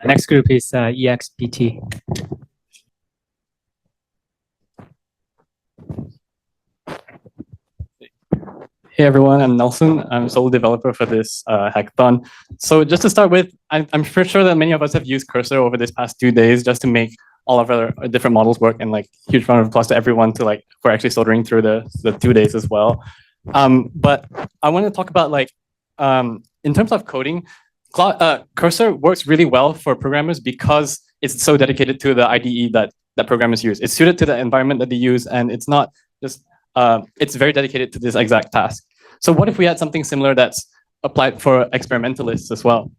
The next group is expt. Hey everyone, I'm Nelson. I'm a sole developer for this hackathon. So just to start with, I'm pretty sure that many of us have used Cursor over this past 2 days just to make all of our different models work, and like huge round of applause to everyone to like for actually soldering through the 2 days as well. But I want to talk about like in terms of coding, Cursor works really well for programmers because it's so dedicated to the IDE that programmers use. It's suited to the environment that they use, and it's not just it's very dedicated to this exact task. So what if we had something similar that's applied for experimentalists as well?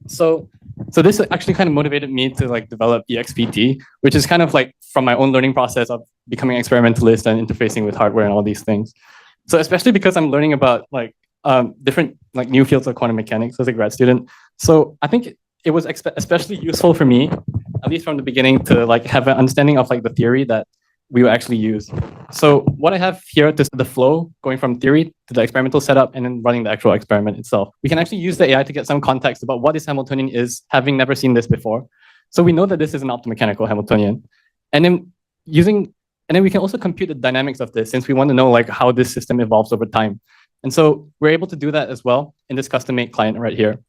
So this actually kind of motivated me to like develop expt, which is kind of like from my own learning process of becoming experimentalist and interfacing with hardware and all these things. So especially because I'm learning about like different like new fields of quantum mechanics as a grad student. So I think it was especially useful for me, at least from the beginning, to like have an understanding of like the theory that we will actually use. So what I have here is the flow going from theory to the experimental setup and then running the actual experiment itself. We can actually use the AI to get some context about what this Hamiltonian is, having never seen this before. So we know that this is an optomechanical Hamiltonian. And then we can also compute the dynamics of this, since we want to know like how this system evolves over time. And so we're able to do that as well in this custom-made client right here.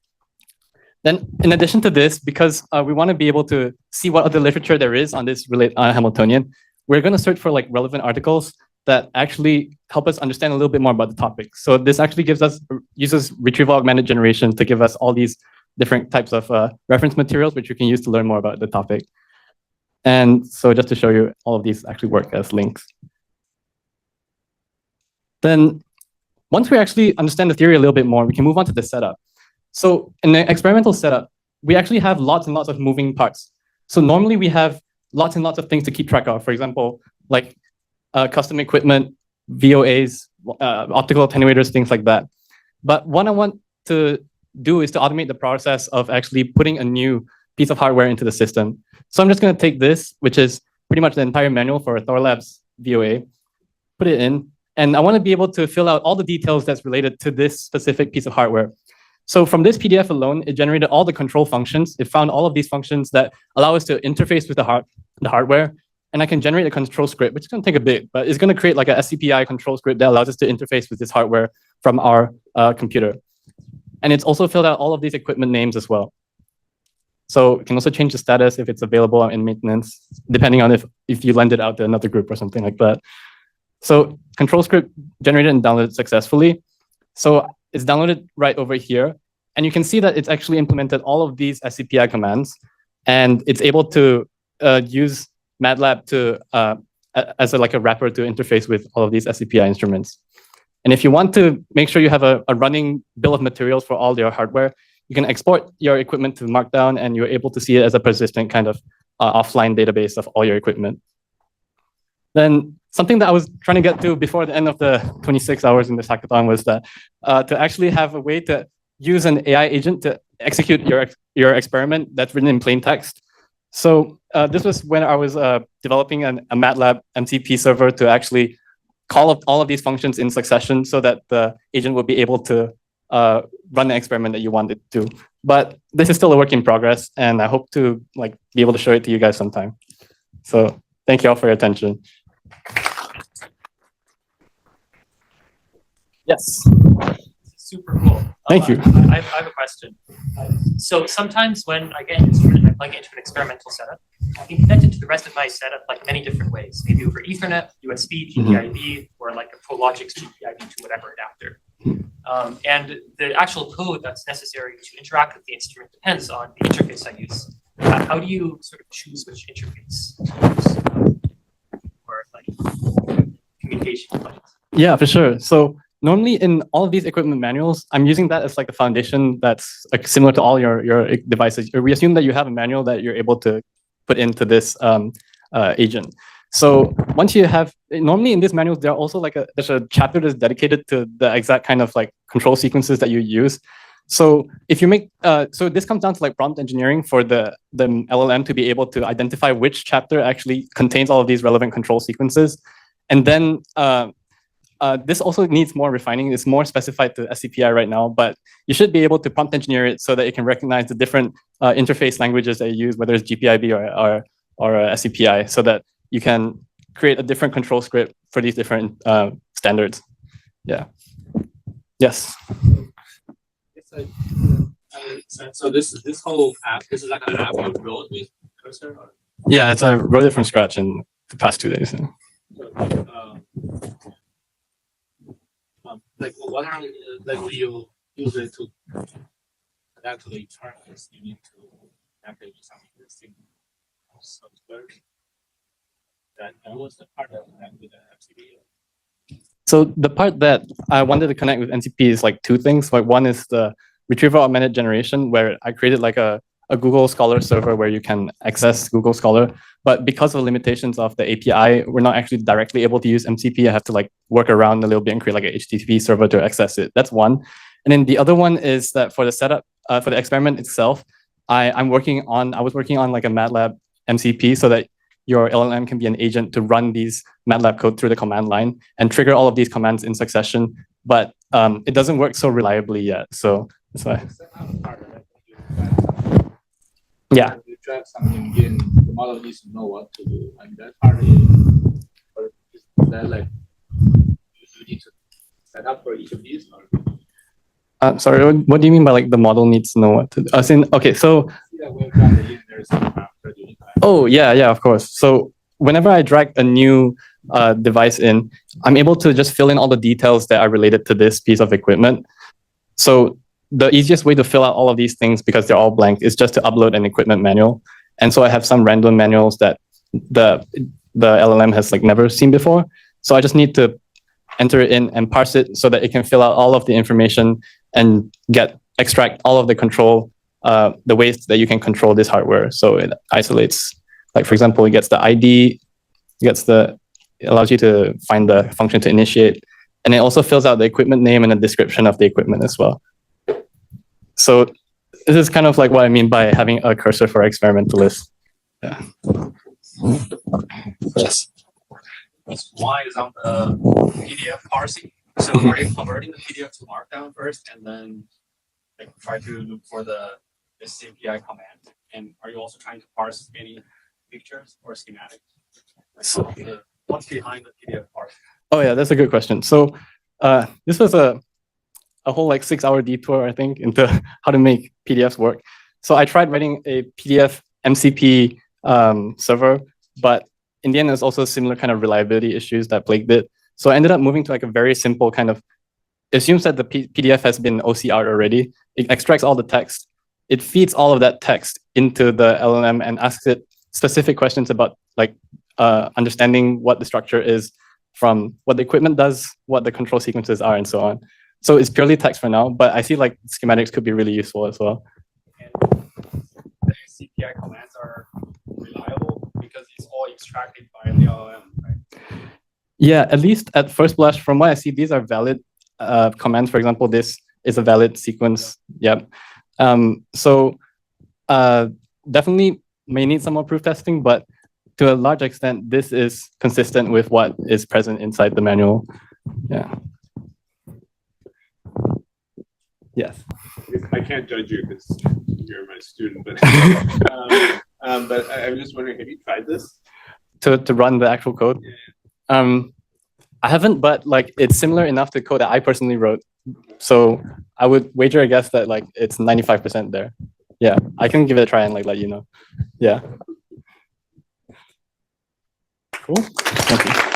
Then in addition to this, because we want to be able to see what other literature there is on this Hamiltonian, we're going to search for like relevant articles that actually help us understand a little bit more about the topic. So this actually uses retrieval augmented generation to give us all these different types of reference materials, which you can use to learn more about the topic. And so just to show you, all of these actually work as links. Then once we actually understand the theory a little bit more, we can move on to the setup. So in the experimental setup, we actually have lots and lots of moving parts. So normally we have lots and lots of things to keep track of. For example, like custom equipment, VOAs, optical attenuators, things like that. But what I want to do is to automate the process of actually putting a new piece of hardware into the system. So I'm just going to take this, which is pretty much the entire manual for Thorlabs VOA, put it in, and I want to be able to fill out all the details that's related to this specific piece of hardware. So from this PDF alone, it generated all the control functions. It found all of these functions that allow us to interface with the hardware. And I can generate a control script, which is going to take a bit, but it's going to create like a SCPI control script that allows us to interface with this hardware from our computer. And it's also filled out all of these equipment names as well. So you can also change the status if it's available in maintenance, depending on if you lend it out to another group or something like that. So control script generated and downloaded successfully. So it's downloaded right over here. And you can see that it's actually implemented all of these SCPI commands. And it's able to use MATLAB as a wrapper to interface with all of these SCPI instruments. And if you want to make sure you have a running bill of materials for all your hardware, you can export your equipment to Markdown, and you're able to see it as a persistent kind of offline database of all your equipment. Then something that I was trying to get to before the end of the 26 hours in this hackathon was that to actually have a way to use an AI agent to execute your experiment that's written in plain text. So this was when I was developing a MATLAB MCP server to actually call up all of these functions in succession so that the agent would be able to run the experiment that you wanted to. But this is still a work in progress, and I hope to like be able to show it to you guys sometime. So thank you all for your attention. Yes. Super cool. Thank you. I have a question. So sometimes when I get an instrument and I plug it into an experimental setup, I can connect it to the rest of my setup like many different ways. Maybe over Ethernet, USB, GPIB, or like a ProLogix GPIB to whatever adapter. And the actual code that's necessary to interact with the instrument depends on the interface I use. How do you sort of choose which interface to use for like communication? Yeah, for sure. So normally in all of these equipment manuals, I'm using that as like a foundation that's like similar to all your devices. We assume that you have a manual that you're able to put into this agent. So once you have, normally in this manual, there are also like there's a chapter that's dedicated to the exact kind of like control sequences that you use. So if you make, so this comes down to like prompt engineering for the LLM to be able to identify which chapter actually contains all of these relevant control sequences. And then this also needs more refining. It's more specified to SCPI right now, but you should be able to prompt engineer it so that it can recognize the different interface languages that you use, whether it's GPIB or SCPI, so that you can create a different control script for these different standards. Yeah. Yes. So this whole app, this is like an app you wrote with Cursor? Or? Yeah, I wrote it from scratch in the past 2 days. Yeah. Like what are like when you use it to connect to the interface, you need to connect with some existing software. And what's the part of that with the MCP? So the part that I wanted to connect with NCP is like 2 things. Like one is the retrieval augmented generation, where I created like a Google Scholar server where you can access Google Scholar. But because of the limitations of the API, we're not actually directly able to use MCP. I have to like work around a little bit and create like a HTTP server to access it. That's one. And then the other one is that for the setup, for the experiment itself, I was working on like a MATLAB MCP so that your LLM can be an agent to run these MATLAB code through the command line and trigger all of these commands in succession. But it doesn't work so reliably yet. So that's why. Yeah. You drive something in, the model needs to know what to do. And that part is, or is that like you need to set up for each of these? Or? Sorry, what do you mean by like the model needs to know what to do? As in, okay, so. Yeah, when you drag it in, there's some after the Oh, yeah, of course. So whenever I drag a new device in, I'm able to just fill in all the details that are related to this piece of equipment. So the easiest way to fill out all of these things, because they're all blank, is just to upload an equipment manual. And so I have some random manuals that the LLM has like never seen before. So I just need to enter it in and parse it so that it can fill out all of the information and extract all of the control, the ways that you can control this hardware. So it isolates, like for example, it gets the ID, it allows you to find the function to initiate, and it also fills out the equipment name and a description of the equipment as well. So this is kind of like what I mean by having a cursor for experimentalists. Yeah. Yes. Why is on the PDF parsing? So are you converting the PDF to Markdown first and then like try to look for this API command? And are you also trying to parse any pictures or schematics? So what's behind the PDF parsing? Oh yeah, that's a good question. So this was a whole like 6-hour detour, I think, into how to make PDFs work. So I tried writing a PDF MCP server, but in the end, there's also similar kind of reliability issues that plagued it. So I ended up moving to like a very simple kind of, assumes that the PDF has been OCR'd already. It extracts all the text. It feeds all of that text into the LLM and asks it specific questions about like understanding what the structure is from what the equipment does, what the control sequences are, and so on. So it's purely text for now, but I see like schematics could be really useful as well. And the CPI commands are reliable because it's all extracted by the LLM, right? Yeah, at least at first blush, from what I see, these are valid commands. For example, this is a valid sequence. Yep. So definitely may need some more proof testing, but to a large extent, this is consistent with what is present inside the manual. Yeah. Yes. I can't judge you because you're my student, but but I'm just wondering, have you tried this? To run the actual code? Yeah. I haven't, but like it's similar enough to code that I personally wrote. So I would wager a guess that like it's 95% there. Yeah, I can give it a try and like let you know. Yeah. Cool. Thank you.